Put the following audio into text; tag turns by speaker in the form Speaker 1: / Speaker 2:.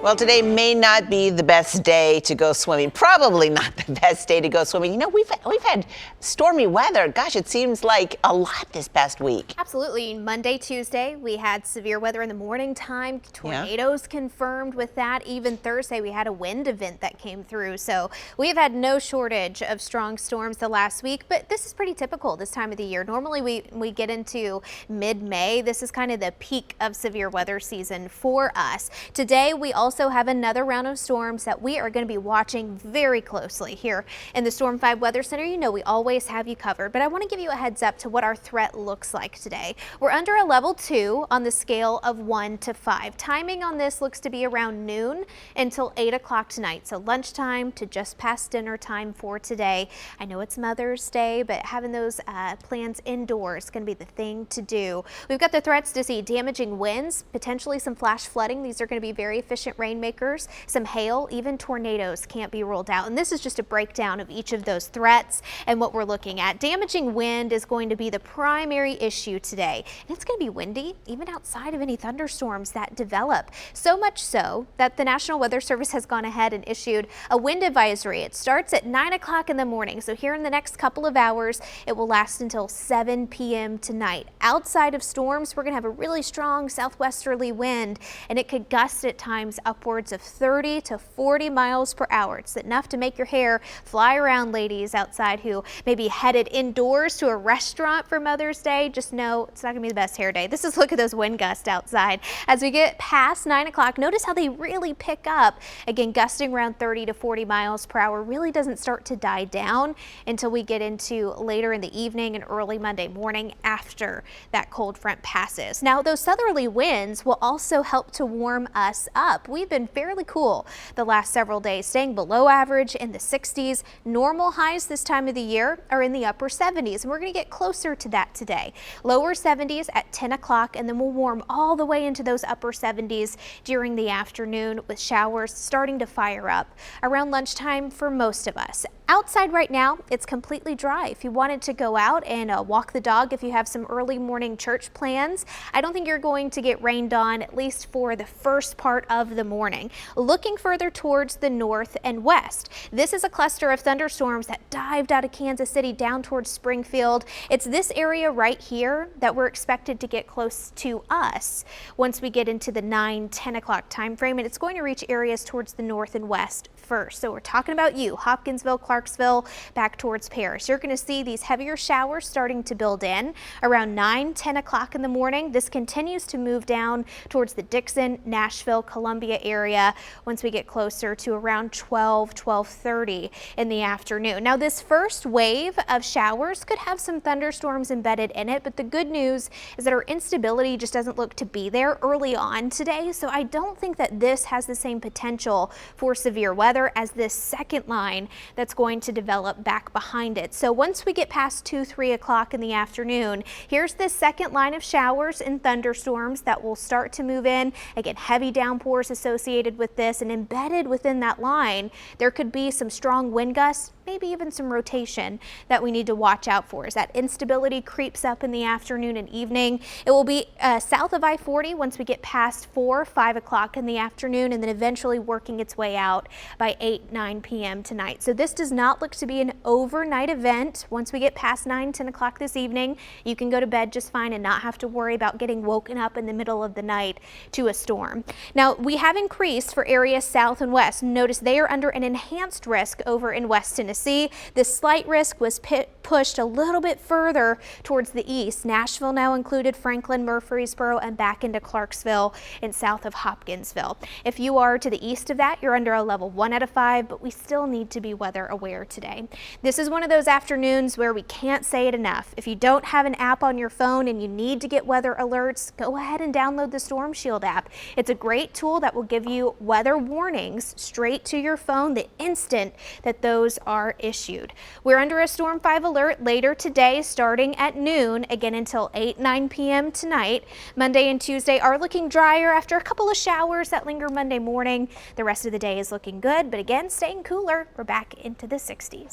Speaker 1: Well, today may not be the best day to go swimming. Probably not the best day to go swimming. You know, we've had stormy weather. Gosh, it seems like a lot this past week.
Speaker 2: Absolutely. Monday, Tuesday, we had severe weather in the morning time. Tornadoes confirmed with that. Even Thursday, we had a wind event that came through. So we've had no shortage of strong storms the last week, but this is pretty typical this time of the year. Normally we get into mid-May. This is kind of the peak of severe weather season for us. Today, we also have another round of storms that we are going to be watching very closely here in the Storm 5 Weather Center. You know, we always have you covered, but I want to give you a heads up to what our threat looks like today. We're under a level 2 on the scale of 1 to 5. Timing on this looks to be around noon until 8 o'clock tonight. So lunchtime to just past dinner time for today. I know it's Mother's Day, but having those plans indoors is going to be the thing to do. We've got the threats to see damaging winds, potentially some flash flooding. These are going to be very efficient rainmakers, some hail, even tornadoes can't be ruled out. And this is just a breakdown of each of those threats and what we're looking at. Damaging wind is going to be the primary issue today. And it's going to be windy, even outside of any thunderstorms that develop. So much so that the National Weather Service has gone ahead and issued a wind advisory. It starts at 9 o'clock in the morning. So here in the next couple of hours, it will last until 7 p.m. tonight. Outside of storms, we're going to have a really strong southwesterly wind, and it could gust at times upwards of 30 to 40 miles per hour. It's enough to make your hair fly around, ladies outside who may be headed indoors to a restaurant for Mother's Day. Just know it's not going to be the best hair day. This is, look at those wind gusts outside. As we get past 9 o'clock, notice how they really pick up. Again, gusting around 30 to 40 miles per hour really doesn't start to die down until we get into later in the evening and early Monday morning after that cold front passes. Now, those southerly winds will also help to warm us up. We've been fairly cool the last several days, staying below average in the 60s. Normal highs this time of the year are in the upper 70s, and we're going to get closer to that today. Lower 70s at 10 o'clock, and then we'll warm all the way into those upper 70s during the afternoon, with showers starting to fire up around lunchtime for most of us. Outside right now, it's completely dry. If you wanted to go out and walk the dog, if you have some early morning church plans, I don't think you're going to get rained on, at least for the first part of the morning. Looking further towards the north and west, this is a cluster of thunderstorms that dived out of Kansas City down towards Springfield. It's this area right here that we're expected to get close to us once we get into the 9-10 o'clock time frame, and it's going to reach areas towards the north and west first. So we're talking about you, Hopkinsville, Clarksville, back towards Paris. You're going to see these heavier showers starting to build in around 9-10 o'clock in the morning. This continues to move down towards the Dixon, Nashville, Columbia area once we get closer to around 12:30 in the afternoon. Now, this first wave of showers could have some thunderstorms embedded in it, but the good news is that our instability just doesn't look to be there early on today. So I don't think that this has the same potential for severe weather as this second line that's going to develop back behind it. So once we get past 2-3 o'clock in the afternoon, here's this second line of showers and thunderstorms that will start to move in. Again, heavy downpours associated with this, and embedded within that line, there could be some strong wind gusts, maybe even some rotation that we need to watch out for as that instability creeps up in the afternoon and evening. It will be south of I-40 once we get past 4-5 o'clock in the afternoon, and then eventually working its way out by 8-9 p.m. tonight. So this does not look to be an overnight event. Once we get past 9-10 o'clock this evening, you can go to bed just fine and not have to worry about getting woken up in the middle of the night to a storm. Now, we have increased for areas south and west. Notice they are under an enhanced risk over in West Tennessee. This slight risk was pushed a little bit further towards the east. Nashville now included, Franklin, Murfreesboro, and back into Clarksville and south of Hopkinsville. If you are to the east of that, you're under a level 1 out of 5, but we still need to be weather aware today. This is one of those afternoons where we can't say it enough. If you don't have an app on your phone and you need to get weather alerts, go ahead and download the Storm Shield app. It's a great tool that will give you weather warnings straight to your phone the instant that those are issued. We're under a Storm 5 alert later today, starting at noon, again until 8-9 p.m. tonight. Monday and Tuesday are looking drier after a couple of showers that linger Monday morning. The rest of the day is looking good, but again, staying cooler. We're back into the 60s.